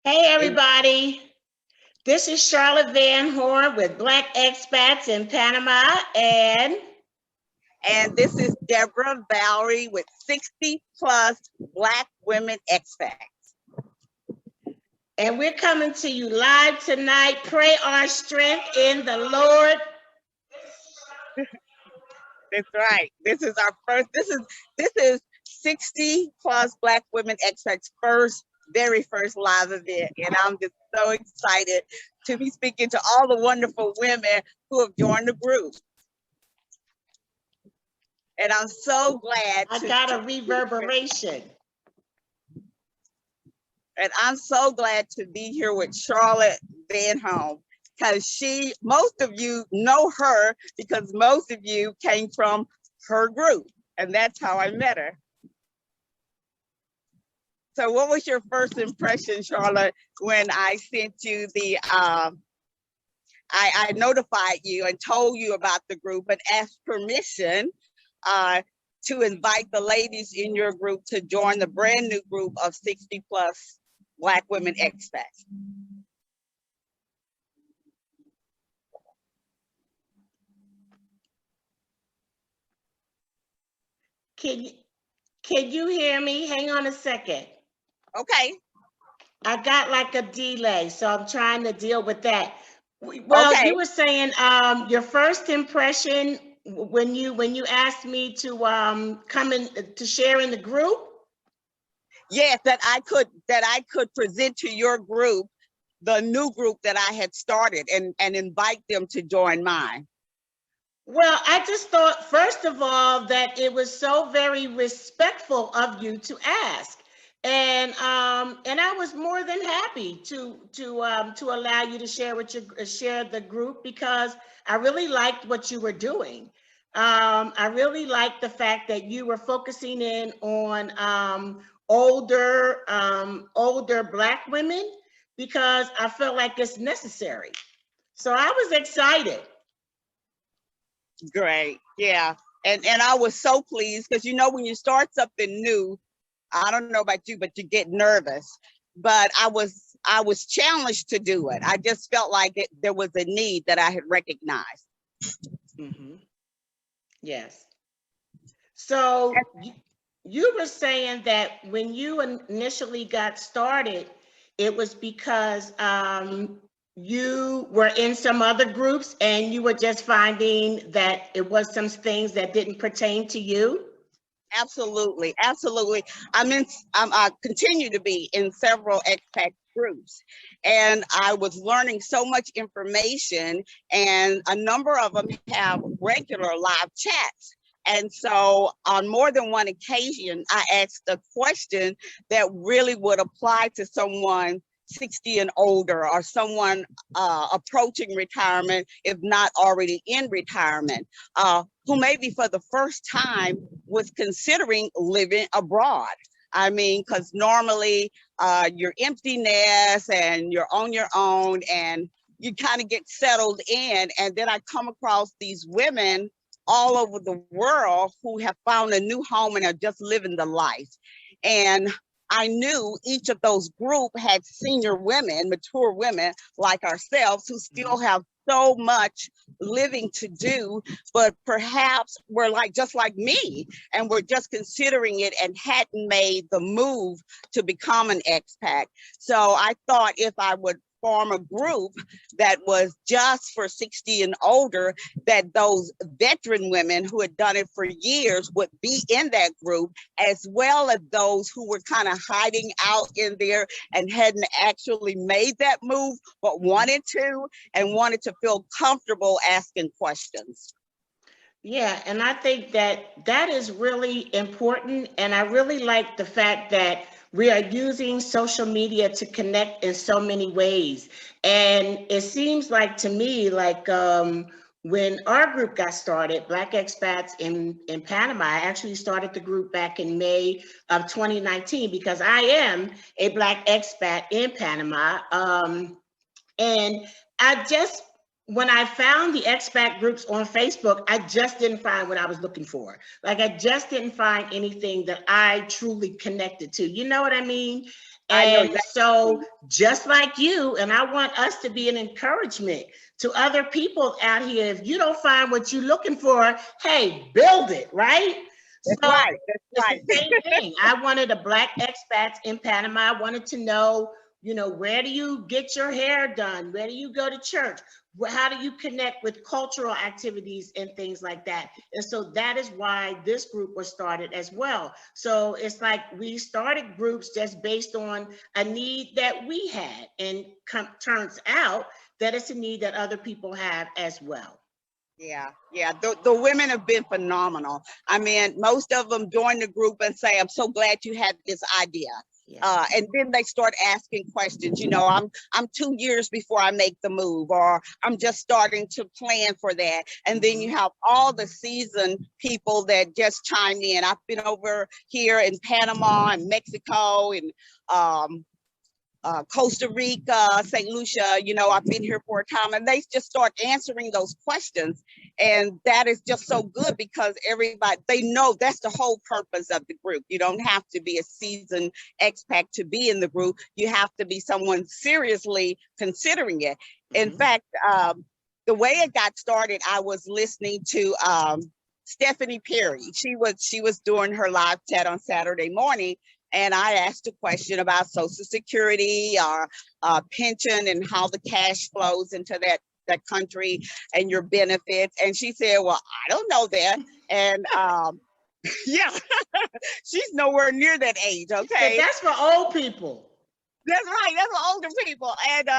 Hey And, everybody, this is Charlotte Van Horn with Black Expats in Panama and this is Deborah Valrie with 60 plus Black women expats. and we're coming to you live tonight. Pray our strength in the Lord. That's right. This is our first, this is 60 plus Black women expats very first live event. And I'm just so excited to be speaking to all the wonderful women who have joined the group. And I'm so glad I got a reverberation. And I'm so glad to be here with Charlotte Van Horn because most of you know her because most of you came from her group, and that's how I met her. So what was your first impression, Charlotte, when I sent you I notified you and told you about the group and asked permission to invite the ladies in your group to join the brand new group of 60 plus Black women expats? Can you, can you hear me? Hang on a second. Okay. I got like a delay, so I'm trying to deal with that. Well, Okay. you were saying your first impression when you asked me to come in to share in the group. Yes, that I could present to your group the new group that I had started and invite them to join mine. Well, I just thought, first of all, that it was so very respectful of you to ask, and I was more than happy to allow you to share with your share the group because I really liked what you were doing. I really liked the fact that you were focusing in on older Black women because I felt like it's necessary. So I was excited. Great. Yeah. And I was so pleased because when you start something new, I don't know about you, but you get nervous. But I was challenged to do it. I just felt like there was a need that I had recognized. Mm-hmm. Yes. So you were saying that when you initially got started, it was because you were in some other groups and you were just finding that it was some things that didn't pertain to you. Absolutely, absolutely. I continue to be in several expat groups, and I was learning so much information, and a number of them have regular live chats. And so, on more than one occasion, I asked a question that really would apply to someone 60 and older, or someone approaching retirement, if not already in retirement, who maybe for the first time was considering living abroad. I mean, because normally you're empty nest and you're on your own and you kind of get settled in. And then I come across these women all over the world who have found a new home and are just living the life. And I knew each of those groups had senior women, mature women like ourselves, who still have so much living to do, but perhaps we're just like me, and we're just considering it and hadn't made the move to become an expat. So I thought if I would form a group that was just for 60 and older, that those veteran women who had done it for years would be in that group, as well as those who were kind of hiding out in there and hadn't actually made that move, but wanted to and wanted to feel comfortable asking questions. Yeah, and I think that that is really important. And I really like the fact that we are using social media to connect in so many ways. And it seems like to me, like when our group got started, Black Expats in Panama, I actually started the group back in May of 2019 because I am a Black expat in Panama. And I just when I found the expat groups on Facebook, I just didn't find what I was looking for. Like, I just didn't find anything that I truly connected to. You know what I mean? I know And exactly. so, just like you, and I want us to be an encouragement to other people out here. If you don't find what you're looking for, hey, build it, right? That's So right. That's it's right. the same thing. I wanted a Black expats in Panama. I wanted to know, you know, where do you get your hair done? Where do you go to church? How do you connect with cultural activities and things like that? And so that is why this group was started as well. So it's like we started groups just based on a need that we had, and turns out that it's a need that other people have as well. Yeah, yeah. The women have been phenomenal. I mean, most of them join the group and say, "I'm so glad you had this idea." Yeah. And then they start asking questions. You know, I'm 2 years before I make the move, or I'm just starting to plan for that. And then you have all the seasoned people that just chime in. I've been over here in Panama and Mexico and Costa Rica, St. Lucia, you know, I've been here for a time, and they just start answering those questions. And that is just so good because everybody, they know that's the whole purpose of the group. You don't have to be a seasoned expat to be in the group. You have to be someone seriously considering it. In fact, the way it got started, I was listening to Stephanie Perry. She was doing her live chat on Saturday morning, and I asked a question about Social Security or pension and how the cash flows into that country and your benefits. And she said, "Well, I don't know that." And yeah, she's nowhere near that age. Okay, But that's for old people. that's right. That's for older people. And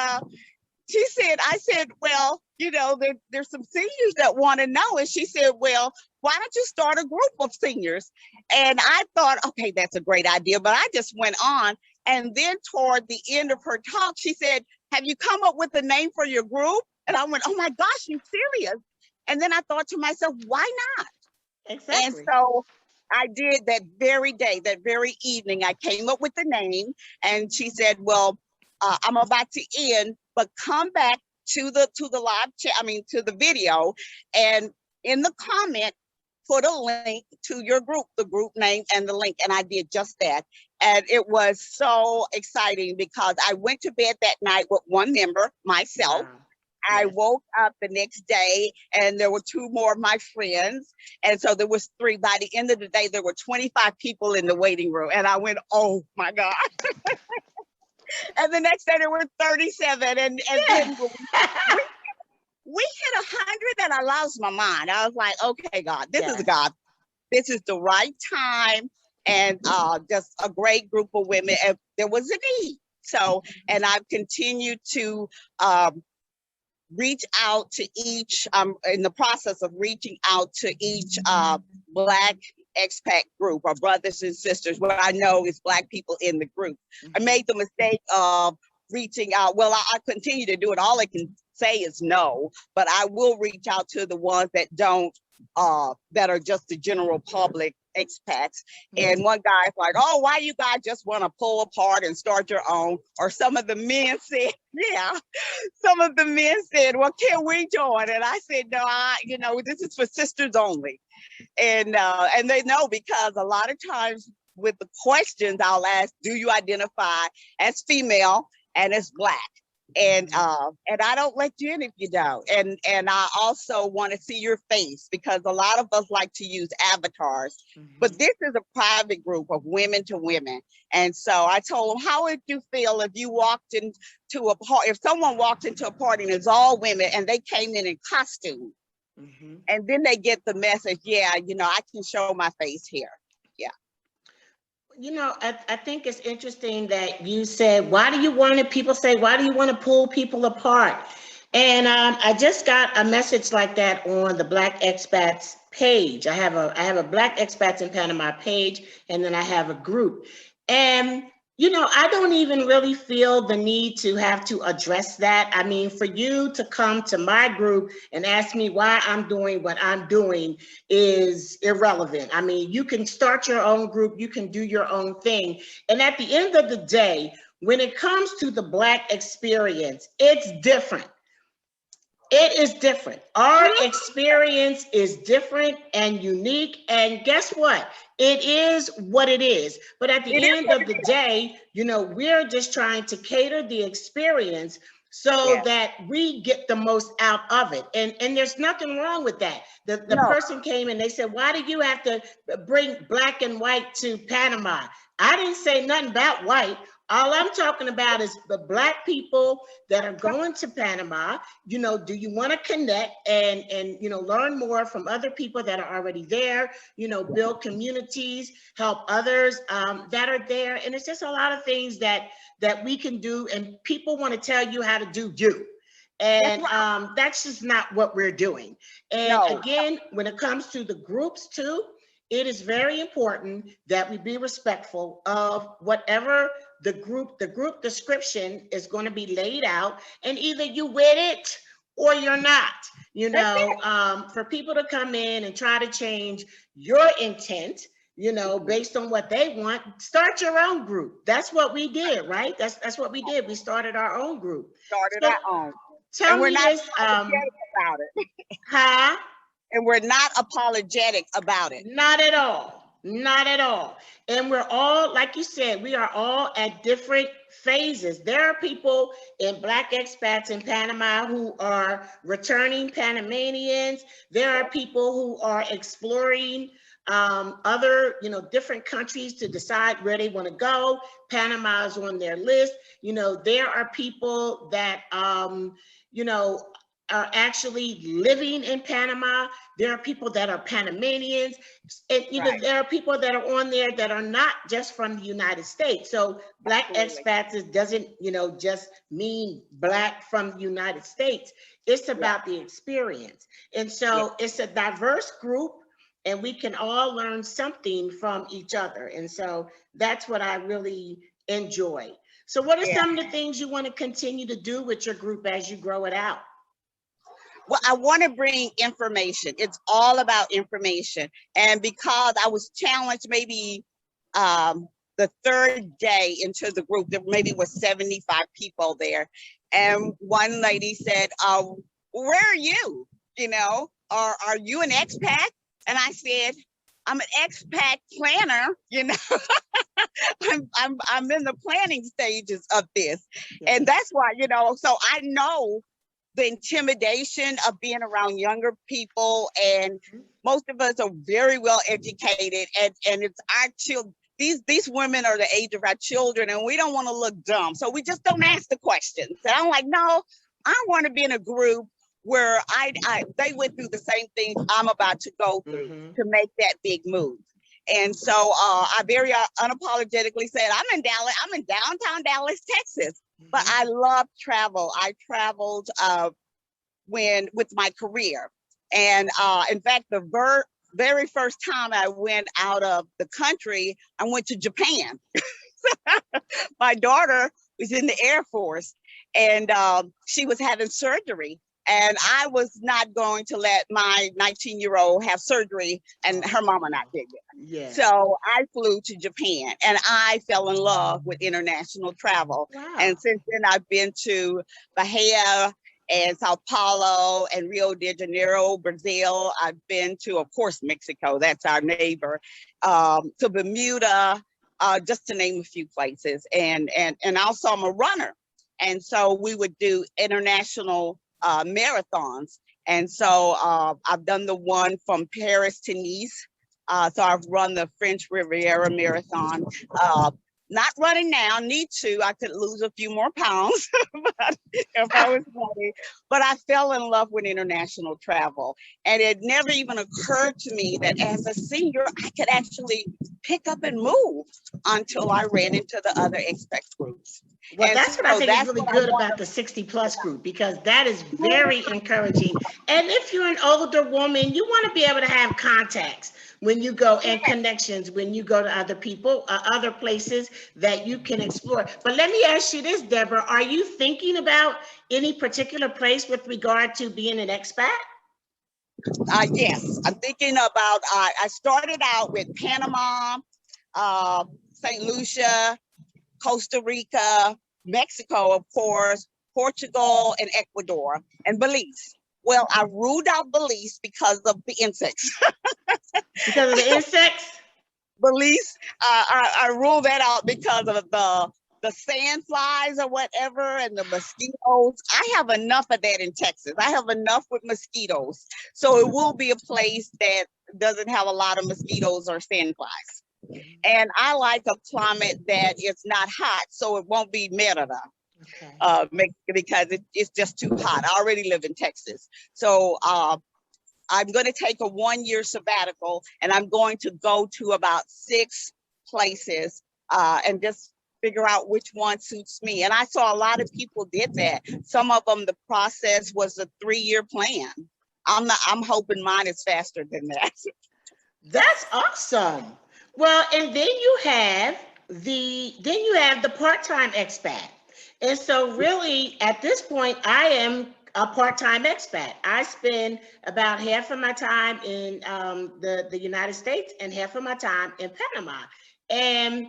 she said, I said, "Well, you know, there's some seniors that want to know." And she said, "Well, why don't you start a group of seniors?" And I thought, okay, that's a great idea. But I just went on. And then toward the end of her talk, she said, "Have you come up with a name for your group?" And I went, "Oh my gosh, you serious?" And then I thought to myself, why not? Exactly. And so I did that very day, that very evening. I came up with the name, and she said, "Well, I'm about to end, but come back to the live chat. I mean, to the video, and in the comment, put a link to your group, the group name and the link." And I did just that. And it was so exciting because I went to bed that night with one member, myself. Wow. I Yes. woke up the next day and there were two more of my friends. And so there was three. By the end of the day, there were 25 people in the waiting room. And I went, oh my God. And the next day there were 37. And then we hit 100 and I lost my mind. I was like, okay, God, this is God. This is the right time. And just a great group of women. And there was a need. So, and I've continued to reach out to each, in the process of reaching out to each Black expat group, or brothers and sisters, what I know is Black people in the group. I made the mistake of reaching out. Well, I continue to do it. All I can say is no, but I will reach out to the ones that don't, that are just the general public expats. And one guy's like, "Oh, why you guys just want to pull apart and start your own?" Or some of the men said, yeah, some of the men said, "Well, can we join?" And I said, "No, you know, this is for sisters only." And they know, because a lot of times with the questions I'll ask, do you identify as female and as Black? And I don't let you in if you don't. And I also want to see your face, because a lot of us like to use avatars, but this is a private group of women to women. And so I told them, how would you feel if you walked into a party, if someone walked into a party and it's all women and they came in costume, and then they get the message, yeah, you know, I can show my face here. Yeah. You know, I think it's interesting that you said, why do you want to, people say, why do you want to pull people apart? And I just got a message like that on the Black Expats page. I have a Black Expats in Panama page, and then I have a group. And you know, I don't even really feel the need to have to address that. I mean, for you to come to my group and ask me why I'm doing what I'm doing is irrelevant. I mean, you can start your own group, you can do your own thing. And at the end of the day, when it comes to the Black experience, it's different. It is different. Our experience is different and unique. And guess what? It is what it is. But at It the is end what of it the is. day, we're just trying to cater the experience so Yes. that we get the most out of it. And there's nothing wrong with that. The No. person came and they said, why do you have to bring black and white to Panama? I didn't say nothing about white. All I'm talking about is the black people that are going to Panama. Do you want to connect and learn more from other people that are already there, build communities, help others that are there. And it's just a lot of things that we can do, and people want to tell you how to do you. And that's just not what we're doing. And No. again, when it comes to the groups too, it is very important that we be respectful of whatever the group description is going to be laid out, and either you with it or you're not. For people to come in and try to change your intent, based on what they want, start your own group. That's what we did, right? That's what we did. We started our own group. Started So our own. tell And we're me not this, apologetic about it. huh? And we're not apologetic about it. Not at all. Not at all. And we're all, like you said, we are all at different phases. There are people in Black expats in Panama who are returning Panamanians. There are people who are exploring other, different countries to decide where they want to go. Panama is on their list. There are people that, are actually living in Panama. There are people that are Panamanians, and there are people that are on there that are not just from the United States. So Black expats doesn't, just mean Black from the United States. It's about the experience. And so it's a diverse group, and we can all learn something from each other. And so that's what I really enjoy. So what are some of the things you want to continue to do with your group as you grow it out? Well, I want to bring information. It's all about information. And because I was challenged maybe the third day into the group, there maybe was 75 people there. And one lady said, where are you? Are you an expat? And I said, I'm an expat planner, I'm in the planning stages of this. And that's why, so I know the intimidation of being around younger people, and most of us are very well educated, and it's our children. These women are the age of our children, and we don't want to look dumb, so we just don't ask the questions. And I'm like, no, I want to be in a group where they went through the same things I'm about to go through to make that big move. And so I very unapologetically said, I'm in downtown Dallas, Texas. But I love travel. I traveled with my career. And in fact, the very first time I went out of the country, I went to Japan. My daughter was in the Air Force, and she was having surgery. And I was not going to let my 19-year-old have surgery and her mama not did it. Yeah. So I flew to Japan, and I fell in love with international travel. Wow. And since then, I've been to Bahia and Sao Paulo and Rio de Janeiro, Brazil. I've been to, of course, Mexico. That's our neighbor. To Bermuda, just to name a few places. And also I'm a runner. And so we would do international marathons. And so I've done the one from Paris to Nice. So I've run the French Riviera Marathon. Not running now, need to. I could lose a few more pounds but if I was ready. But I fell in love with international travel. And it never even occurred to me that as a senior, I could actually pick up and move until I ran into the other expat groups. Well, and that's what I think is really good about the 60+ group, because that is very encouraging. And if you're an older woman, you want to be able to have contacts when you go, and connections when you go to other people, other places that you can explore. But let me ask you this, Deborah, are you thinking about any particular place with regard to being an expat? Yes, I'm thinking about, I started out with Panama, St. Lucia, Costa Rica, Mexico, of course, Portugal, and Ecuador, and Belize. Well, I ruled out Belize because of the insects. Because of the insects? Belize, I ruled that out because of the sand flies or whatever, and the mosquitoes. I have enough of that in Texas. I have enough with mosquitoes. So it will be a place that doesn't have a lot of mosquitoes or sand flies. And I like a climate that is not hot, so it won't be Merida. Okay. Because it's just too hot. I already live in Texas. So I'm going to take a 1-year sabbatical, and I'm going to go to about 6 places and just figure out which one suits me. And I saw a lot of people did that. Some of them, the process was a 3-year plan. I'm hoping mine is faster than that. That's awesome. Well, and then you have the part-time expat. And so really at this point, I am a part-time expat. I spend about half of my time in the United States and half of my time in Panama. And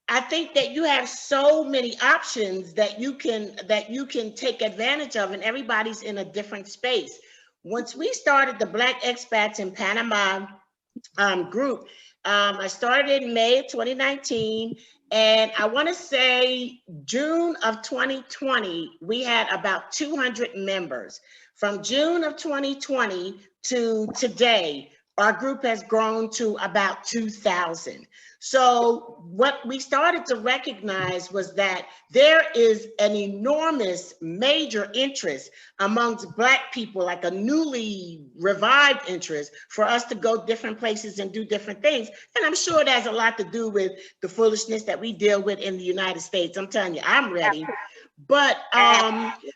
I think that you have so many options that you can take advantage of, and everybody's in a different space. Once we started the Black Expats in Panama group. I started in May of 2019, and I want to say June of 2020, we had about 200 members. From June of 2020 to today, our group has grown to about 2,000. So what we started to recognize was that there is an enormous major interest amongst Black people, like a newly revived interest for us to go different places and do different things. And I'm sure it has a lot to do with the foolishness that we deal with in the United States. I'm telling you, I'm ready. But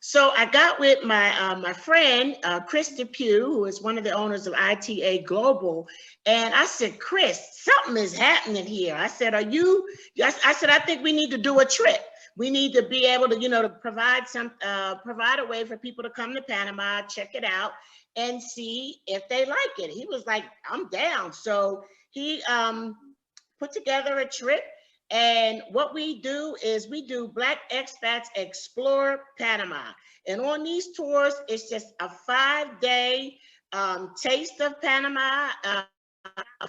so I got with my friend, Krista Pugh, who is one of the owners of ITA Global. And I said, Chris, something is happening here. I said, are you, I said, I think we need to do a trip. We need to be able to, to provide a way for people to come to Panama, check it out, and see if they like it. He was like, I'm down. So he put together a trip. And what we do is we do Black Expats Explore Panama. And on these tours, it's just a 5-day taste of Panama.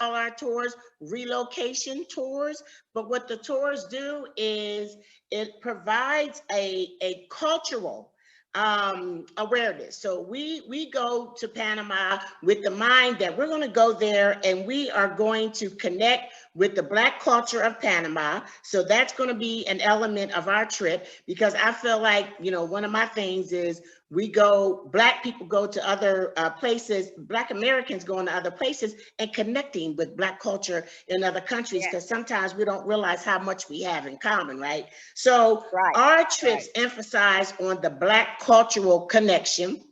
All our tours, relocation tours. But what the tours do is it provides a cultural awareness. So we go to Panama with the mind that we're going to go there and we are going to connect with the Black culture of Panama. So that's going to be an element of our trip, because I feel like, one of my things is Black people go to other places, Black Americans going to other places and connecting with Black culture in other countries, because sometimes we don't realize how much we have in common, right? So our trips emphasize on the Black cultural connection.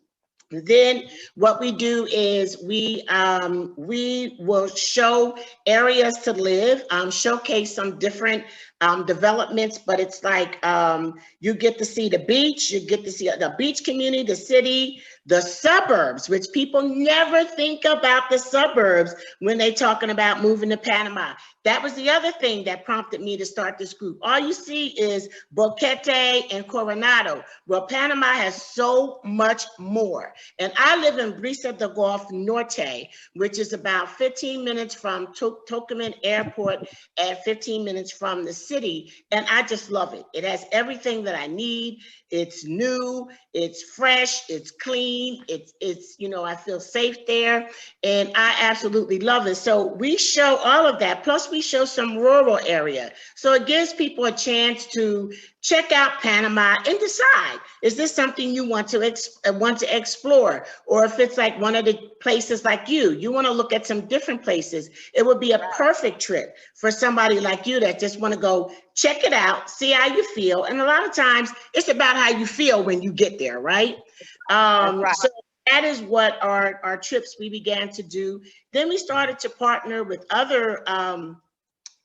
Then what we do is we will show areas to live, showcase some different developments, but it's like you get to see the beach, you get to see the beach community, the city, the suburbs, which people never think about the suburbs when they're talking about moving to Panama. That was the other thing that prompted me to start this group. All you see is Boquete and Coronado. Well, Panama has so much more. And I live in Brisa de Golf Norte, which is about 15 minutes from Tocumen Airport and 15 minutes from the city. And I just love it. It has everything that I need. It's new, it's fresh, it's clean, it's I feel safe there, and I absolutely love it. So we show all of that, plus we show some rural area. So it gives people a chance to check out Panama and decide, is this something you want to explore? Or if it's like one of the places like you want to look at some different places, it would be a perfect trip for somebody like you that just want to go check it out, see how you feel. And a lot of times it's about how you feel when you get there, right? So that is what our trips we began to do. Then we started to partner with other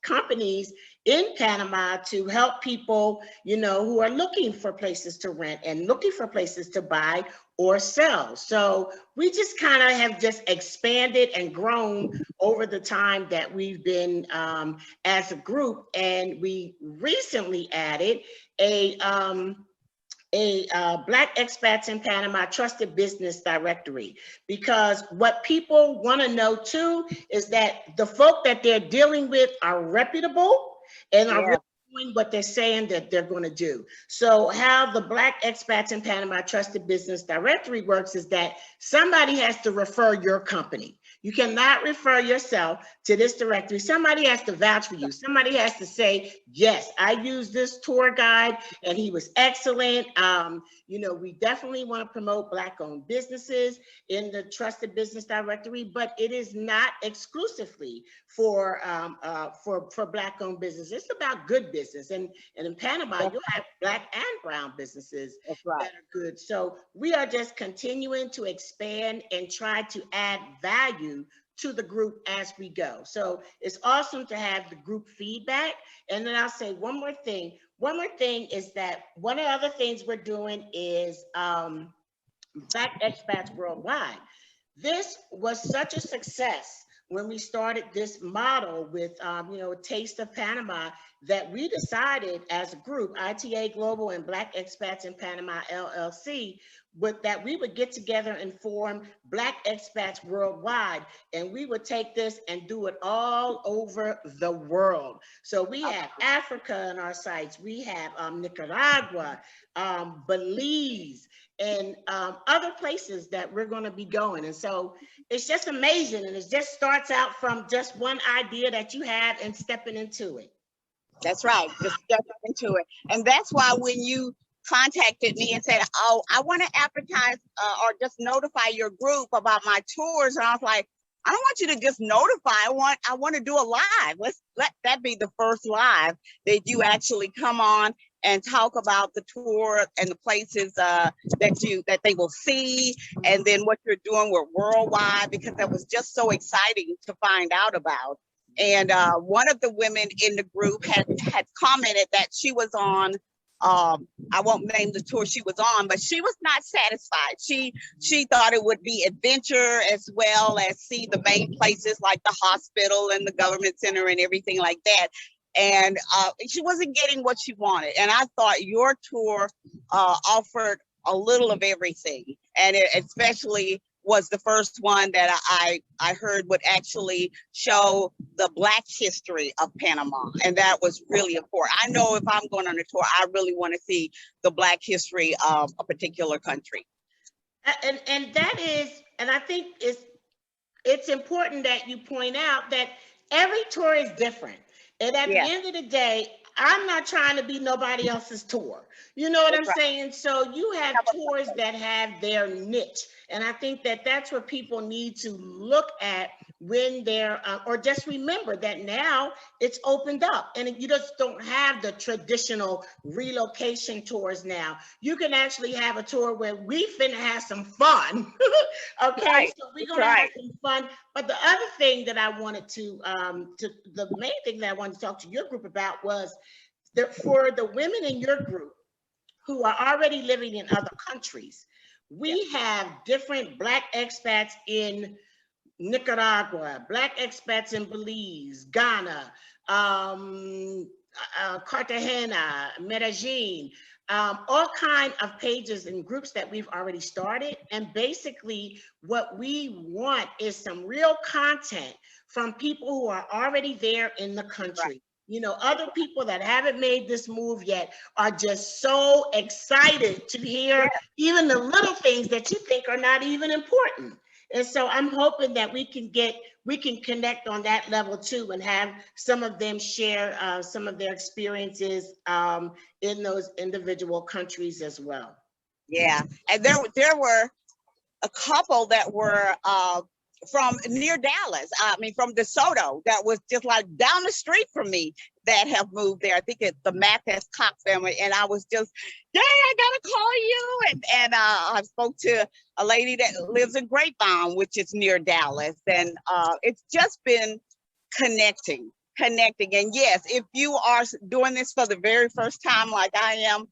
companies in Panama to help people, who are looking for places to rent and looking for places to buy or sell. So we just kind of have just expanded and grown over the time that we've been as a group. And we recently added a a Black Expats in Panama Trusted Business Directory, because what people want to know too is that the folk that they're dealing with are reputable and are really doing what they're saying that they're going to do. So how the Black Expats in Panama Trusted Business Directory works is that somebody has to refer your company. You cannot refer yourself to this directory. Somebody has to vouch for you. Somebody has to say, yes, I used this tour guide and he was excellent. You know, we definitely want to promote Black-owned businesses in the Trusted Business Directory, but it is not exclusively for Black-owned business. It's about good business. And in Panama, you'll have Black and brown businesses that are good. So we are just continuing to expand and try to add value to the group as we go. So it's awesome to have the group feedback. And then I'll say one more thing. One more thing is that one of the other things we're doing is Black Expats Worldwide. This was such a success when we started this model with, you know, Taste of Panama, that we decided as a group, ITA Global and Black Expats in Panama LLC, that we would get together and form Black Expats Worldwide, and we would take this and do it all over the world. So we have Africa in our sites, we have Nicaragua, Belize, and other places that we're going to be going. And so it's just amazing, and it just starts out from just one idea that you have and stepping into it. That's right, just stepping into it. And that's why when you contacted me and said, oh, I want to advertise or just notify your group about my tours, and I was like, I don't want you to just notify. I want to do a live. Let's let that be the first live that you actually come on and talk about the tour and the places that they will see, and then what you're doing with Worldwide, because that was just so exciting to find out about. And one of the women in the group had commented that she was on, I won't name the tour she was on, but she was not satisfied. She thought it would be adventure as well as see the main places like the hospital and the government center and everything like that. And she wasn't getting what she wanted. And I thought your tour offered a little of everything. And it especially was the first one that I heard would actually show the Black history of Panama. And that was really important. I know if I'm going on a tour, I really want to see the Black history of a particular country. And that is, and I think it's important that you point out that every tour is different. And at the end of the day, I'm not trying to be nobody else's tour. You know what I'm saying? So you have tours that have their niche. And I think that that's what people need to look at when they're, or just remember that now it's opened up and you just don't have the traditional relocation tours now. You can actually have a tour where we finna have some fun. Okay, so we're gonna have some fun. But the other thing that I wanted the main thing that I wanted to talk to your group about was that for the women in your group who are already living in other countries, we have different Black expats in Nicaragua, Black expats in Belize, Ghana, Cartagena, Medellin, all kinds of pages and groups that we've already started. And basically what we want is some real content from people who are already there in the country. You know, other people that haven't made this move yet are just so excited to hear even the little things that you think are not even important. And so I'm hoping that we can connect on that level too, and have some of them share some of their experiences in those individual countries as well. Yeah, and there were a couple that were from near Dallas, I mean, from DeSoto, that was just like down the street from me that have moved there. I think it's the Mathis Cox family. And I was just, yeah, I gotta call you. And I spoke to a lady that lives in Grapevine, which is near Dallas. And it's just been connecting. And yes, if you are doing this for the very first time, like I am,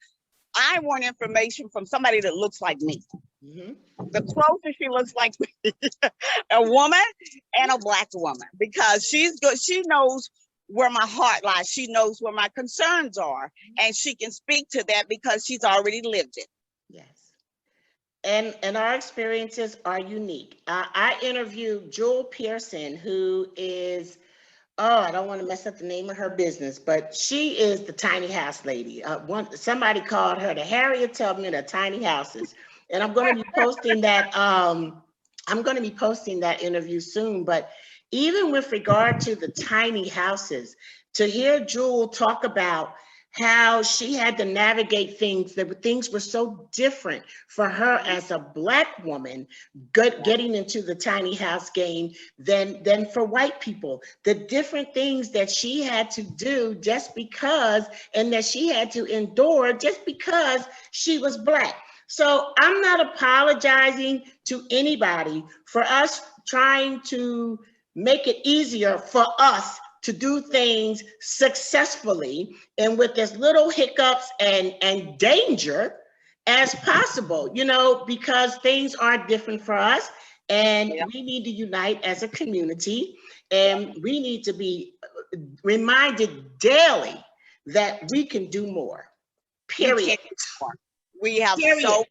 I want information from somebody that looks like me. Mm-hmm. The closer she looks like me, a woman and a Black woman, because she's good. She knows where my heart lies. She knows where my concerns are, and she can speak to that because she's already lived it. Yes. And our experiences are unique. I interviewed Jewel Pearson, who is, oh, I don't want to mess up the name of her business, but she is the tiny house lady. Somebody called her the Harriet Tubman of tiny houses, and I'm going to be posting that. I'm going to be posting that interview soon. But even with regard to the tiny houses, to hear Jewel talk about how she had to navigate things, that things were so different for her as a Black woman getting into the tiny house game than for white people. The different things that she had to do just because, and that she had to endure just because she was Black. So I'm not apologizing to anybody for us trying to make it easier for us to do things successfully and with as little hiccups and danger as possible, you know, because things are different for us, and we need to unite as a community, and we need to be reminded daily that we can do more, period. We have so,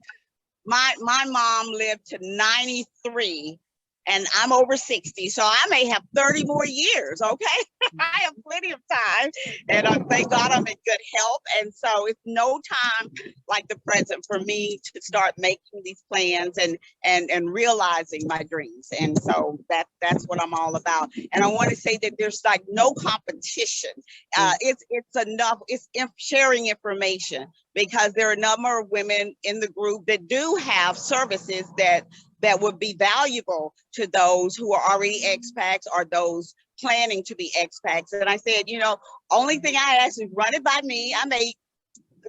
my mom lived to 93, and I'm over 60, so I may have 30 more years, okay? I have plenty of time, and thank God I'm in good health, and so it's no time like the present for me to start making these plans and realizing my dreams, and so that's what I'm all about. And I want to say that there's like no competition. It's enough, it's sharing information, because there are a number of women in the group that do have services that would be valuable to those who are already expats or those planning to be expats. And I said, you know, only thing I ask is run it by me. I may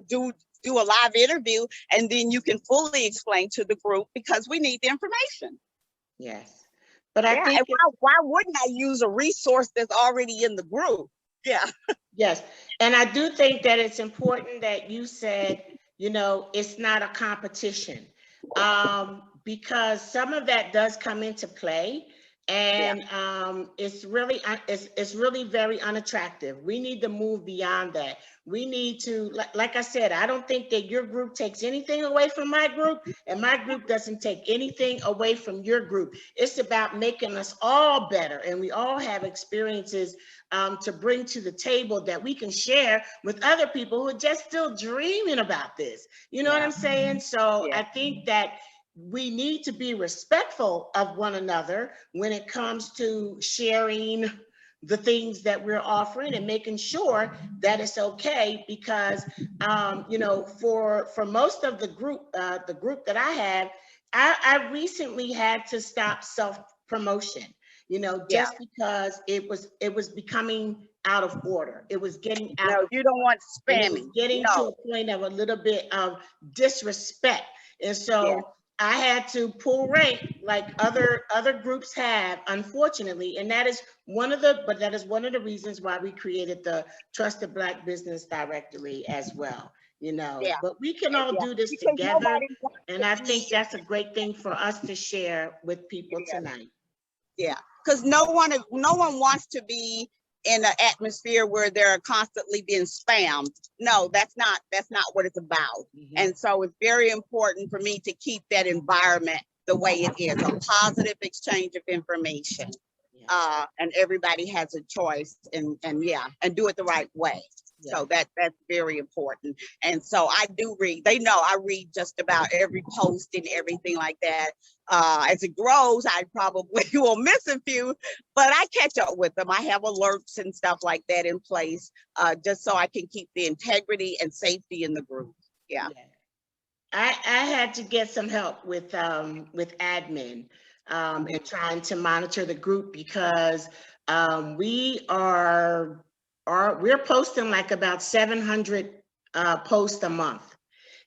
do a live interview, and then you can fully explain to the group, because we need the information. Yes. But I think why wouldn't I use a resource that's already in the group? Yeah. Yes. And I do think that it's important that you said, you know, it's not a competition, because some of that does come into play, and it's really very unattractive. We need to move beyond that. We need to, like I said, I don't think that your group takes anything away from my group, and my group doesn't take anything away from your group. It's about making us all better, and we all have experiences to bring to the table that we can share with other people who are just still dreaming about this. You know what I'm saying? So I think that we need to be respectful of one another when it comes to sharing the things that we're offering and making sure that it's okay, because you know, for most of the group that I have, I recently had to stop self-promotion, you know, just because it was becoming out of order. It was getting out. No, you don't want spamming. It was getting to a point of a little bit of disrespect, and so I had to pull rank like other groups have, unfortunately, and that is one of the reasons why we created the Trusted Black Business Directory as well. You know, but we can all do this together, and I think that's a great thing for us to share with people tonight. Yeah, because no one wants to be in an atmosphere where they're constantly being spammed. No, that's not what it's about. And so it's very important for me to keep that environment the way it is, a positive exchange of information. And everybody has a choice, and do it the right way. So that's very important. And so I do read. They know I read just about every post and everything like that. As it grows, I probably will miss a few, but I catch up with them. I have alerts and stuff like that in place, just so I can keep the integrity and safety in the group. Yeah. I had to get some help with admin and trying to monitor the group, because we're posting like about 700 posts a month.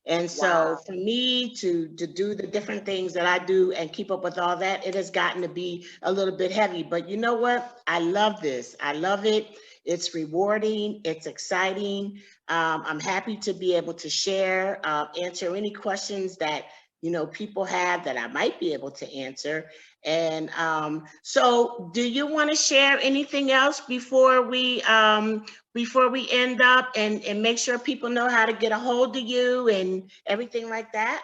And so for me to do the different things that I do and keep up with all that, it has gotten to be a little bit heavy. But you know what? I love this. I love it. It's rewarding. It's exciting. I'm happy to be able to share, answer any questions that people have that I might be able to answer. And so do you want to share anything else before we end up and make sure people know how to get a hold of you and everything like that?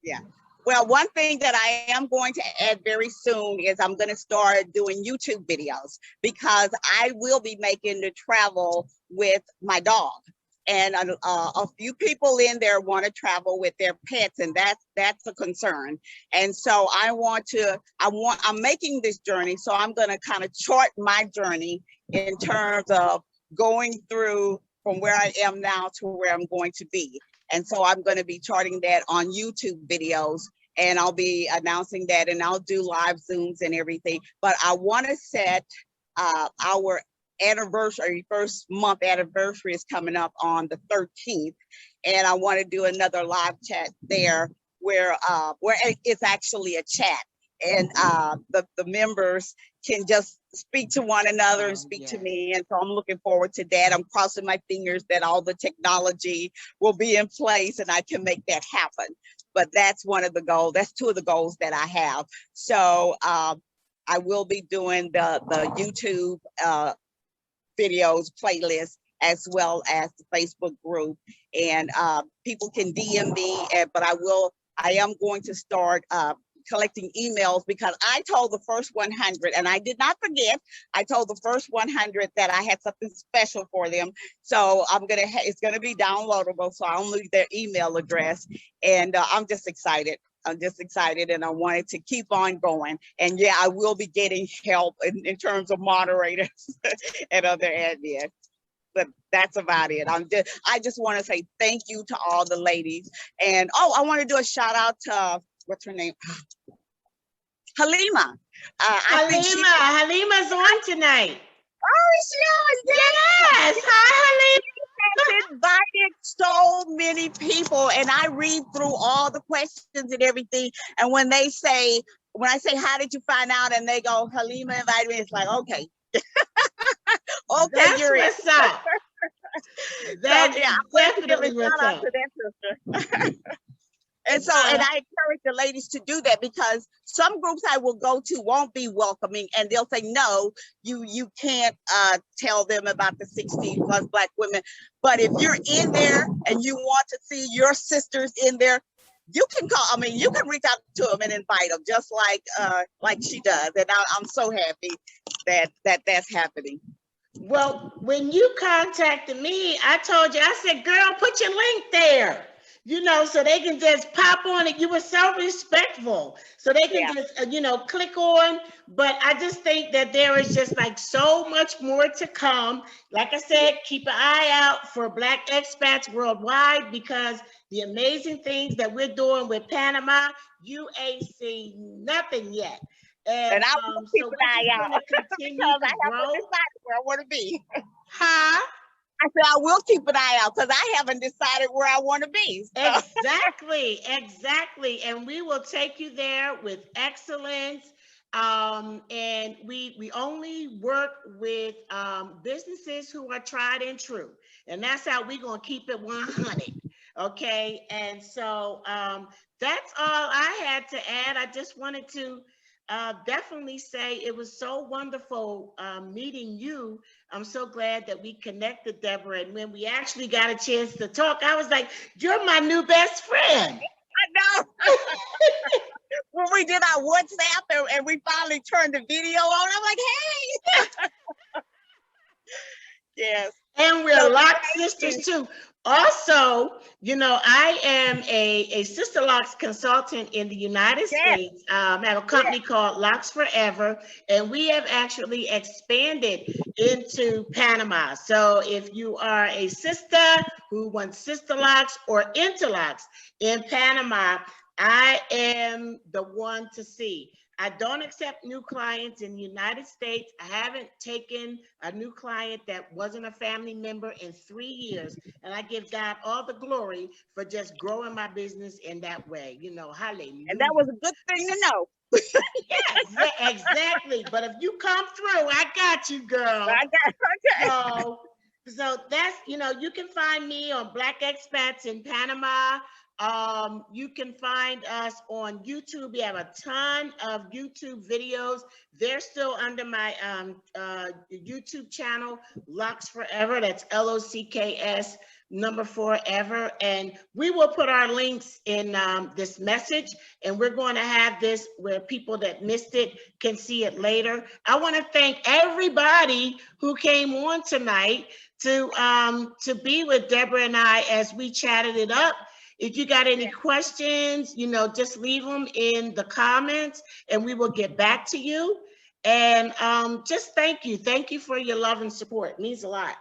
Yeah. Well, one thing that I am going to add very soon is I'm going to start doing YouTube videos, because I will be making the travel with my dog. And a few people in there want to travel with their pets, and that's a concern. And so I'm making this journey, so I'm going to kind of chart my journey in terms of going through from where I am now to where I'm going to be. And so I'm going to be charting that on YouTube videos, and I'll be announcing that, and I'll do live Zooms and everything. But I want to set our anniversary, first month anniversary is coming up on the 13th. And I want to do another live chat there where it's actually a chat. And the members can just speak to one another and speak to me. And so I'm looking forward to that. I'm crossing my fingers that all the technology will be in place and I can make that happen. But that's one of the goals. That's two of the goals that I have. So I will be doing the YouTube videos playlist, as well as the Facebook group. And people can DM me, but I am going to start collecting emails, because I told the first 100, and I did not forget, I told the first 100 that I had something special for them. So it's gonna be downloadable, so I'll leave their email address. And I'm just excited. And I wanted to keep on going. And yeah, I will be getting help in terms of moderators and other admins. But that's about it. I just want to say thank you to all the ladies. And I want to do a shout out to, what's her name? Halima. Halima's on tonight. Oh, she is? Yes. Hi, Halima. Has invited so many people, and I read through all the questions and everything. And when I say, how did you find out? And they go, Halima invited me. It's like, okay. Okay, that's you're what's in. up. That's so, yeah, definitely what's up. To that sister. And so, and I encourage the ladies to do that, because some groups I will go to won't be welcoming, and they'll say, no, you can't tell them about the 16 plus Black women. But if you're in there and you want to see your sisters in there, you can call, you can reach out to them and invite them, just like she does. And I'm so happy that that's happening. Well, when you contacted me, I told you, I said, girl, put your link there. So they can just pop on it. You were so respectful. So they can just, click on. But I just think that there is just like so much more to come. Like I said, keep an eye out for Black expats worldwide, because the amazing things that we're doing with Panama, you ain't seen nothing yet. And I will keep an eye out, because I haven't decided where I want to be. Huh? I said, I will keep an eye out, because I haven't decided where I want to be. So. Exactly. And we will take you there with excellence. And we only work with businesses who are tried and true. And that's how we're going to keep it 100. Okay. And so that's all I had to add. I just wanted to definitely say it was so wonderful meeting you. I'm so glad that we connected, Deborah. And when we actually got a chance to talk, I was like, you're my new best friend. I know. When we did our WhatsApp and we finally turned the video on, I'm like, hey. Yes. And we're locked sisters too. Also, I am a Sister Locks consultant in the United States. I have a company called Locks Forever, and we have actually expanded into Panama. So if you are a sister who wants Sister Locks or Interlocks in Panama, I am the one to see. I don't accept new clients in the United States. I haven't taken a new client that wasn't a family member in 3 years. And I give God all the glory for just growing my business in that way. Hallelujah. And that was a good thing to know. Yes, exactly. But if you come through, I got you, girl. Okay. So that's, you can find me on Black Expats in Panama. You can find us on YouTube. We have a ton of YouTube videos. They're still under my YouTube channel, Locks Forever. That's LOCKS number 4 ever. And we will put our links in this message, and we're going to have this where people that missed it can see it later. I want to thank everybody who came on tonight to be with Deborah and I as we chatted it up. If you got any questions, just leave them in the comments and we will get back to you. And just thank you. Thank you for your love and support. It means a lot.